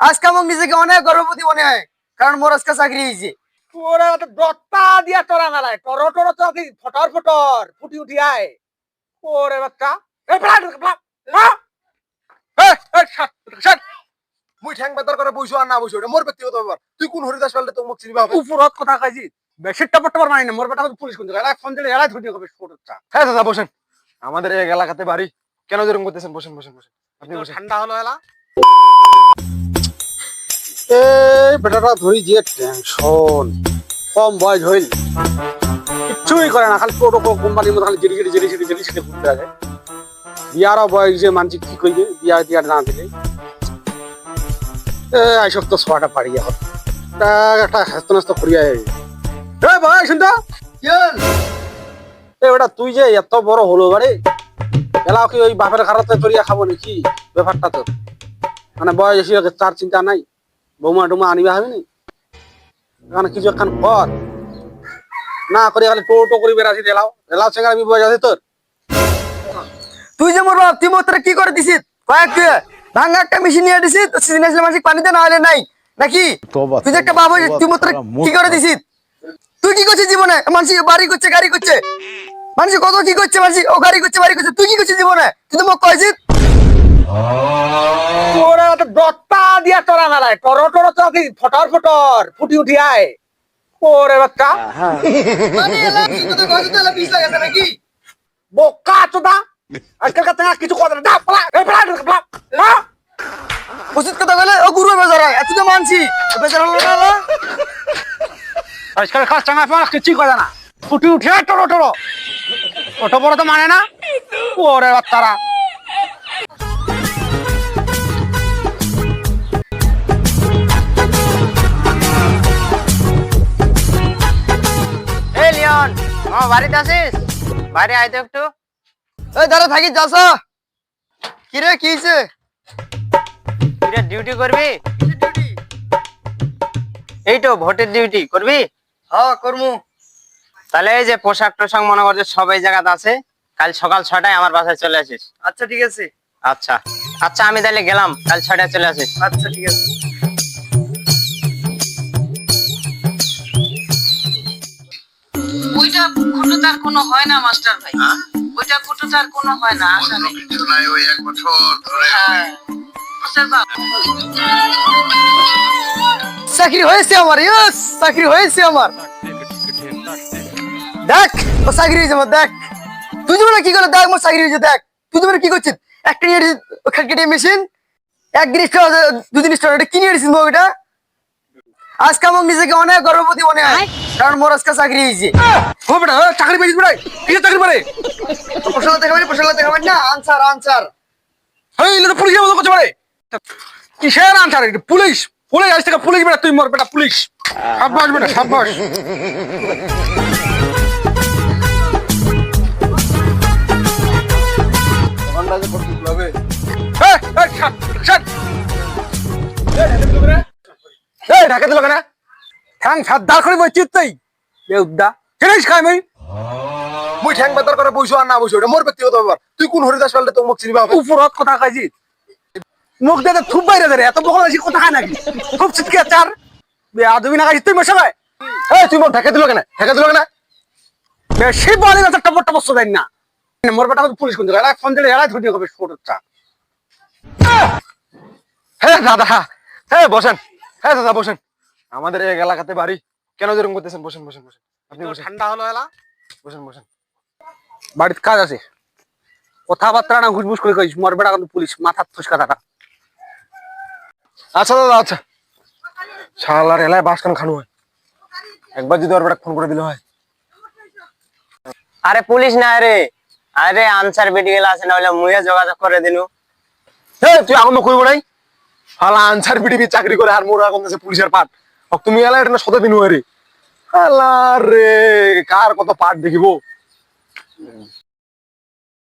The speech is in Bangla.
আজকে আমার নিজেকে অনেক গর্ববতী মনে হয়, কারণ মোর আজকে চাকরি হয়েছে। তোরা তো দত্তা দিয়া তোরা মেলায় টরো টরো তো ফটর ফটর ফুটি উঠি আয় ওরে বাচ্চা এই মুই ঠ্যাং বেতর করে বইছো আর না বইছো এটা মোর ব্যক্তিগত ব্যাপার। তুই কোন হরিদাস পাললে তো মুখ চিনিবা হবে। উপরত কথা কইছি বেশি টপটপর মানি না মোর বেটা পুলিশ কোন জায়গায় ফোন দিলে এলাই ধুটি হবে ফটোটা। হ্যাঁ দাদা বসেন, আমাদের এই এলাকাতে বাড়ি, কেন যেরকম করতেছেন? বসেন বসেন বসেন, আপনি বসেন। ঠান্ডা হলো এলা এই বেটাটা ধরি যে টেনশন, কম বয়স হইল কিছুই করে না, খালি টোটো কোম্পানির মতো খালি জেরি ঘুরতে থাকে। বিয়ারও বয়স যে মানছি কি কইবে, বিয়া টিয়ার না দিলে এইসব তো ছোয়াটা পাড়িয়া হত একটা হাস্ত নাস্ত করিয়া ভাই শুনতো বেটা তুই যে এত বড় হলো বাড়ি এলাও কি ওই বাপের খারাপে তরিয়া খাবো নাকি? ব্যাপারটা তো মানে বয়স এসে তার চিন্তা নাই, বৌমা টুমা আনিবা হবে নি, এখানে কিছু একখান কর না করে খালি টো করি বেড়াছি এলাও এলাও সেখানে আমি বয়স আছে তোর। তুই যে মোর বাপ, তুই মোর তোরা কি করে দিছিস? কয়েক তুই ভাঙা একটা মেশিন নিয়ে দিছিস, তো সিজন আসলে মাসিক পানিতে না হলে নাই নাকি? তুই যে একটা বাপ হয়েছিস, তুই মোর তোরা কি করে দিছিস? তুই কি করছিস জীবনে? মানুষ বাড়ি করছে, গাড়ি করছে, মানুষ কত কি করছে, মানুষ ও গাড়ি করছে, বাড়ি করছে, তুই কি করছিস জীবনে? তুই তো মোক কয়েছিস তোরা তো দত্তা দিয়া তোরা মেলায় টরো টরো তো ফটর ফটর ফুটি উঠি আয় ওরে বাচ্চা মানে এলাম কিন্তু তো গজে তো এলাম পিছ লাগাছে নাকি? বোকা চোদা আজকাল কাছে কিছু কথা না ওষুধ কথা বলে ও গুরু বেজারা এত তো মানছি বেজারা হলো না। আজকাল কাজ চাঙা ফাঁস কিছুই কথা না ফুটি উঠে টরো টরো অটো বড় তো মানে না ওরে বাচ্চারা। এই লিওন, আমার বাড়িতে আসিস? বাইরে আয় তো একটু। এই দাঁড়া থাকি যাস কি রে, কি হয়েছে? তুই ডিউটি করবি? এই তো ভোটের ডিউটি করবি? হ্যাঁ করমু। তাহলে এই যে পোশাক টোশাক মনে করছে সব এই জায়গাতে আছে, কাল সকাল 6টায় আমার বাসায় চলে আসিস। আচ্ছা ঠিক আছে। আচ্ছা আচ্ছা, আমি তাহলে গেলাম, কাল 6টায় চলে আসিস। আচ্ছা ঠিক আছে। ওইটা ফুটো তার কোনো হয় না মাস্টার ভাই, ওইটা ফুটো তার কোনো হয় না আসলে। হ্যাঁ মাস্টার বাপ, চাকরি হয়েছে আমার, ইয়েস চাকরি হয়েছে আমার। দেখ ও চাকরি হয়েছে আমার, দেখ তুই যেমন কি করে, দেখ মোর চাকরি হয়েছে, দেখ তুই যেমন কি করছিস। একটা নিয়ে খাটকেটে মেশিন, এক জিনিস দু জিনিস কি নিয়ে এসেছিস ওইটা? আজকে আমার নিজেকে অনেক গর্ববতী মনে হয়, কারণ মোর আজকে চাকরি হয়েছে। ও বেটা চাকরি পেয়েছিস বেটা, কি চাকরি পারে? প্রশালা দেখাবেন, প্রশালা দেখাবেন না, আনসার আনসার। এই লোক পুলিশের মতো করছে পারে, কিসের আনসার? পুলিশ পুলিশ আজ থেকে পুলিশ বেটা, তুই মর বেটা পুলিশ। সাব্বাস বেটা সাব্বাস। ঢাকা দিল কেন? ঠ্যাং সাত দাঁড় করে বসছিস তুই বেউদ্দা জিনিস খাই মই মুই ঠ্যাং বেতর করে বইছো আর না বইছো এটা মোর ব্যক্তিগত ব্যাপার। তুই কোন হরিদাস পাললে তো মুখ চিনিবা হবে। উপরত কথা কইছি মুখ দিয়ে থুপ বাইরে ধরে এত বকল বেশি কথা খায় নাকি? খুব চিৎকে চার আদমি না খাইছিস তুই মশাই এই তুই মোর ঢাকা দিল কেন? ঢাকা দিল কেন? বেশি বলি না একটা বট্টা বসতে দেন না মোর বেটা পুলিশ কোন জায়গায় ফোন দিলে এলাই ধুটি হবে ফটোটা। হ্যাঁ দাদা, হ্যাঁ বসেন, হ্যাঁ দাদা বসেন, আমাদের এই এলাকাতে বাড়ি, কেন যেরকম করতেছেন? বসেন বসেন বসেন, আপনি বসেন। ঠান্ডা হলো এলা বসেন বসেন। বাড়িতে কাজ আছে, কথাবার্তা না ঘুষবুস করে কইস মোর বেটা কিন্তু পুলিশ মাথার ফুসকা থাকা। আচ্ছা দাদা আচ্ছা, শালার এলাকায় বাস কেন খানো হয়? একবার যদি ওর বেটা ফোন করে দিলে হয়। আরে পুলিশ না রে, আরে আনসার মেডিকেল আছে না, হলে মুয়ে যোগাযোগ করে দিনু। হ্যাঁ তুই এখন করবো নাই, শালা আনসার বিডিবি চাকরি করে আর মোরা এখন পুলিশের পাট। তুমি এলা এটা শত দিন রে, আল্লাহ রে কার কত পাট দেখিব।